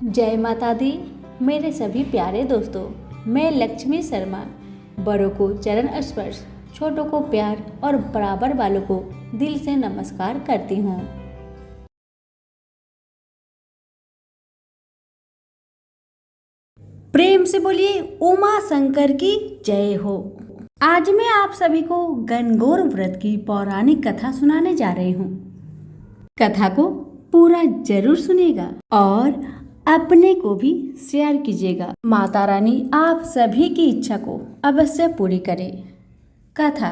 जय माता दी। मेरे सभी प्यारे दोस्तों, मैं लक्ष्मी शर्मा बड़ों को चरण स्पर्श, छोटों को प्यार और बराबर वालों को दिल से नमस्कार करती हूँ। प्रेम से बोलिए उमा शंकर की जय हो। आज मैं आप सभी को गणगौर व्रत की पौराणिक कथा सुनाने जा रही हूँ। कथा को पूरा जरूर सुनिएगा और अपने को भी शेयर कीजिएगा। माता रानी आप सभी की इच्छा को अवश्य पूरी करे। कथा।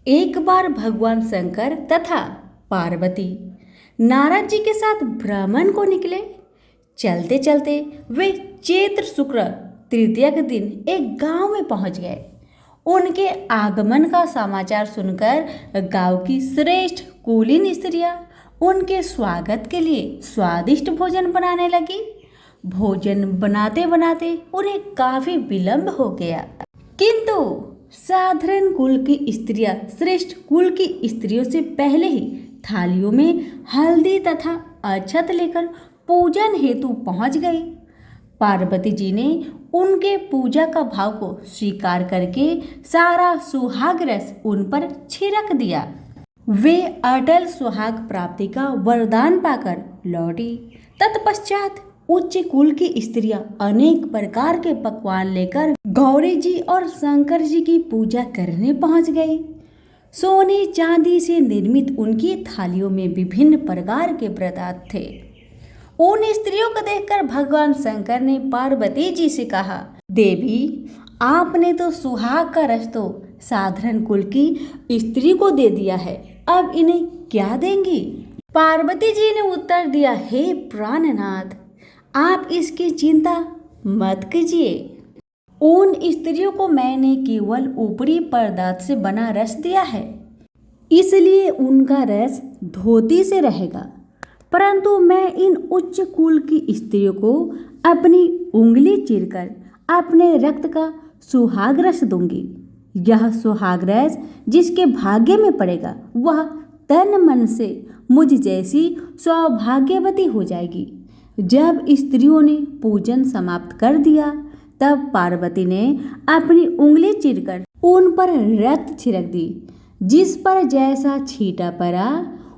एक बार भगवान शंकर तथा पार्वती नारद जी के साथ भ्रमण को निकले। चलते चलते वे चैत्र शुक्ल तृतीया के दिन एक गांव में पहुंच गए। उनके आगमन का समाचार सुनकर गांव की श्रेष्ठ कुलीन स्त्रियां उनके स्वागत के लिए स्वादिष्ट भोजन बनाने लगी। भोजन बनाते बनाते उन्हें काफी विलंब हो गया, किंतु साधारण कुल की स्त्रियां श्रेष्ठ कुल की स्त्रियों से पहले ही थालियों में हल्दी तथा अक्षत लेकर पूजन हेतु पहुंच गई। पार्वती जी ने उनके पूजा का भाव को स्वीकार करके सारा सुहाग रस उन पर छिड़क दिया। वे अटल सुहाग प्राप्ति का वरदान पाकर लौटी। तत्पश्चात उच्च कुल की स्त्रियां अनेक प्रकार के पकवान लेकर गौरी जी और शंकर जी की पूजा करने पहुंच गई। सोने चांदी से निर्मित उनकी थालियों में विभिन्न प्रकार के पदार्थ थे। उन स्त्रियों को देखकर भगवान शंकर ने पार्वती जी से कहा, देवी, आपने तो सुहाग का रस तो साधारण कुल की स्त्री को दे दिया है, अब इन्हें क्या देंगी? पार्वती जी ने उत्तर दिया, हे प्राणनाथ, आप इसकी चिंता मत कीजिए। उन स्त्रियों को मैंने केवल ऊपरी पदार्थ से बना रस दिया है, इसलिए उनका रस धोती से रहेगा, परंतु मैं इन उच्च कुल की स्त्रियों को अपनी उंगली चीरकर अपने रक्त का सुहाग रस दूंगी। यह सुहाग रस जिसके भाग्य में पड़ेगा वह तन मन से मुझ जैसी सौभाग्यवती हो जाएगी। जब स्त्रियों ने पूजन समाप्त कर दिया, तब पार्वती ने अपनी उंगली चीरकर उन पर रक्त छिड़क दी। जिस पर जैसा छींटा पड़ा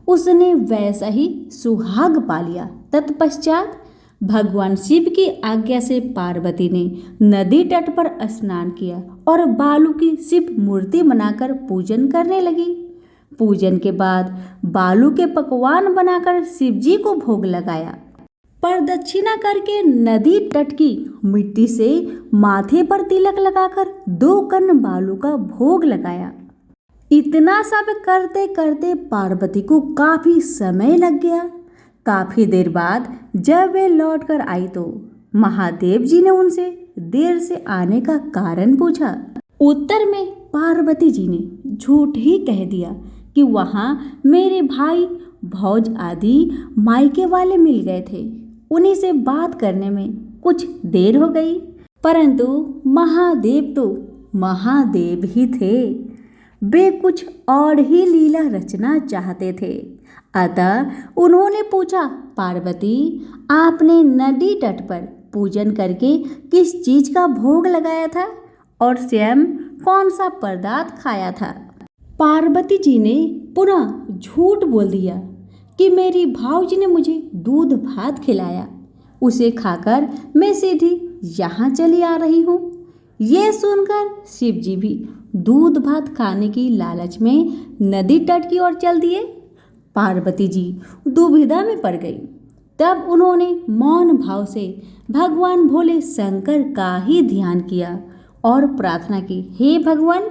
उसने वैसा ही सुहाग पा लिया। तत्पश्चात भगवान शिव की आज्ञा से पार्वती ने नदी तट पर स्नान किया और बालू की शिव मूर्ति बनाकर पूजन करने लगी। पूजन के बाद बालू के पकवान बनाकर शिव जी को भोग लगाया। प्रदक्षिणा करके नदी तट की मिट्टी से माथे पर तिलक लगाकर 2 कण बालू का भोग लगाया। इतना सब करते करते पार्वती को काफी समय लग गया। काफी देर बाद जब वे लौट कर आई तो महादेव जी ने उनसे देर से आने का कारण पूछा। उत्तर में पार्वती जी ने झूठ ही कह दिया कि वहां मेरे भाई भौज आदि मायके वाले मिल गए थे, उन्हीं से बात करने में कुछ देर हो गई। परंतु महादेव तो महादेव ही थे, वे कुछ और ही लीला रचना चाहते थे। अतः उन्होंने पूछा, पार्वती, आपने नदी तट पर पूजन करके किस चीज का भोग लगाया था और स्वयं कौन सा पदार्थ खाया था? पार्वती जी ने पुनः झूठ बोल दिया कि मेरी भाऊजी ने मुझे दूध भात खिलाया, उसे खाकर मैं सीधी यहाँ चली आ रही हूँ। ये सुनकर शिव जी भी दूध भात खाने की लालच में नदी तट की ओर चल दिए। पार्वती जी दुविधा में पड़ गई। तब उन्होंने मौन भाव से भगवान भोले शंकर का ही ध्यान किया और प्रार्थना की, हे भगवान,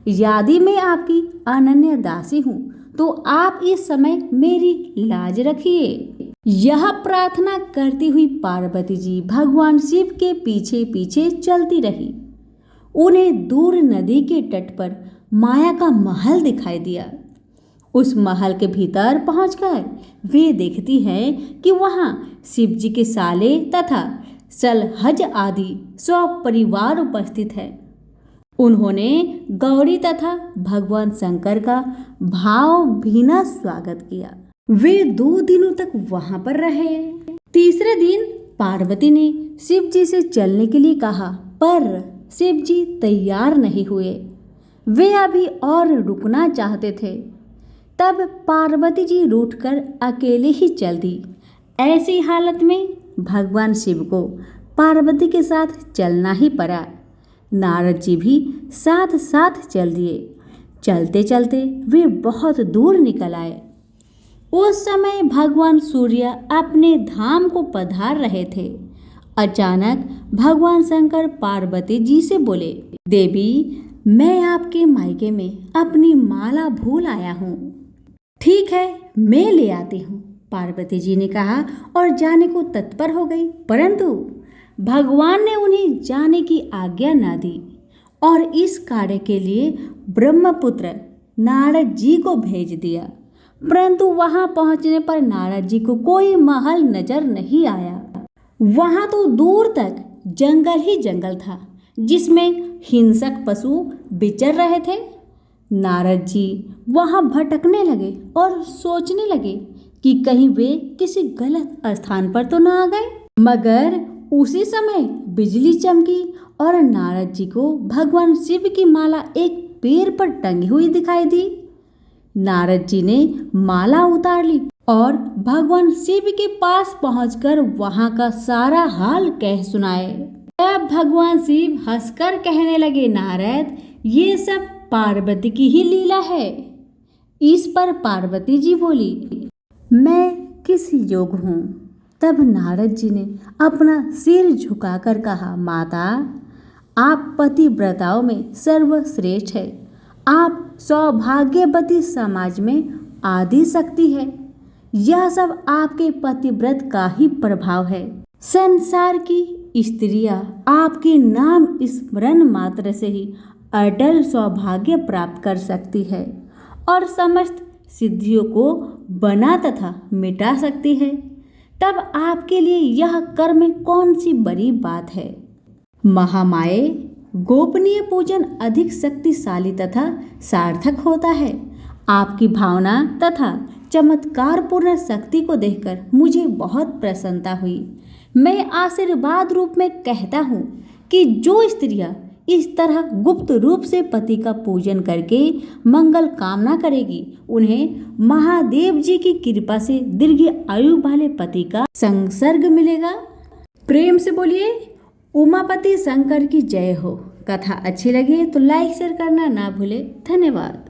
यदि मैं आपकी अनन्य दासी हूँ तो आप इस समय मेरी लाज रखिए। यह प्रार्थना करती हुई पार्वती जी भगवान शिव के पीछे पीछे चलती रही। उन्हें दूर नदी के तट पर माया का महल दिखाई दिया। उस महल के भीतर पहुंचकर वे देखती हैं कि वहां शिव जी के साले तथा सलहज आदि सब परिवार उपस्थित है। उन्होंने गौरी तथा भगवान शंकर का भावभीना स्वागत किया। वे 2 दिनों तक वहां पर रहे। तीसरे दिन पार्वती ने शिव जी से चलने के लिए कहा, पर शिव जी तैयार नहीं हुए। वे अभी और रुकना चाहते थे। तब पार्वती जी रूठकर अकेले ही चल दी। ऐसी हालत में भगवान शिव को पार्वती के साथ चलना ही पड़ा। नारद जी भी साथ साथ चल दिए। चलते चलते वे बहुत दूर निकल आए। उस समय भगवान सूर्य अपने धाम को पधार रहे थे। अचानक भगवान शंकर पार्वती जी से बोले, देवी, मैं आपके मायके में अपनी माला भूल आया हूँ। ठीक है, मैं ले आती हूँ, पार्वती जी ने कहा और जाने को तत्पर हो गई। परंतु भगवान ने उन्हें जाने की आज्ञा न दी और इस कार्य के लिए ब्रह्मपुत्र नारद जी को भेज दिया। परंतु वहां पहुंचने पर नारद जी को कोई महल नजर नहीं आया। वहां तो दूर तक जंगल ही जंगल था, जिसमें हिंसक पशु विचर रहे थे। नारद जी वहां भटकने लगे और सोचने लगे कि कहीं वे किसी गलत स्थान पर तो न आ गए। मगर उसी समय बिजली चमकी और नारद जी को भगवान शिव की माला एक पेड़ पर टंगी हुई दिखाई दी। नारद जी ने माला उतार ली और भगवान शिव के पास पहुंचकर वहां का सारा हाल कह सुनाए। तब भगवान शिव हंसकर कहने लगे, नारद, ये सब पार्वती की ही लीला है। इस पर पार्वती जी बोली, मैं किस योग हूँ? तब नारद जी ने अपना सिर झुकाकर कहा, माता, आप पतिव्रताओं में सर्वश्रेष्ठ है। आप सौभाग्यवती समाज में आदि शक्ति है। यह सब आपके पतिव्रत का ही प्रभाव है। संसार की स्त्रियां आपके नाम स्मरण मात्र से ही अटल सौभाग्य प्राप्त कर सकती है और समस्त सिद्धियों को बना तथा मिटा सकती है। तब आपके लिए यह कर्म कौन सी बड़ी बात है? महामाये, गोपनीय पूजन अधिक शक्तिशाली तथा सार्थक होता है। आपकी भावना तथा चमत्कारपूर्ण शक्ति को देखकर मुझे बहुत प्रसन्नता हुई। मैं आशीर्वाद रूप में कहता हूँ कि जो स्त्रियां इस तरह गुप्त रूप से पति का पूजन करके मंगल कामना करेगी, उन्हें महादेव जी की कृपा से दीर्घ आयु वाले पति का संसर्ग मिलेगा। प्रेम से बोलिए, उमापति शंकर की जय हो। कथा अच्छी लगे तो लाइक शेयर करना ना भूले। धन्यवाद।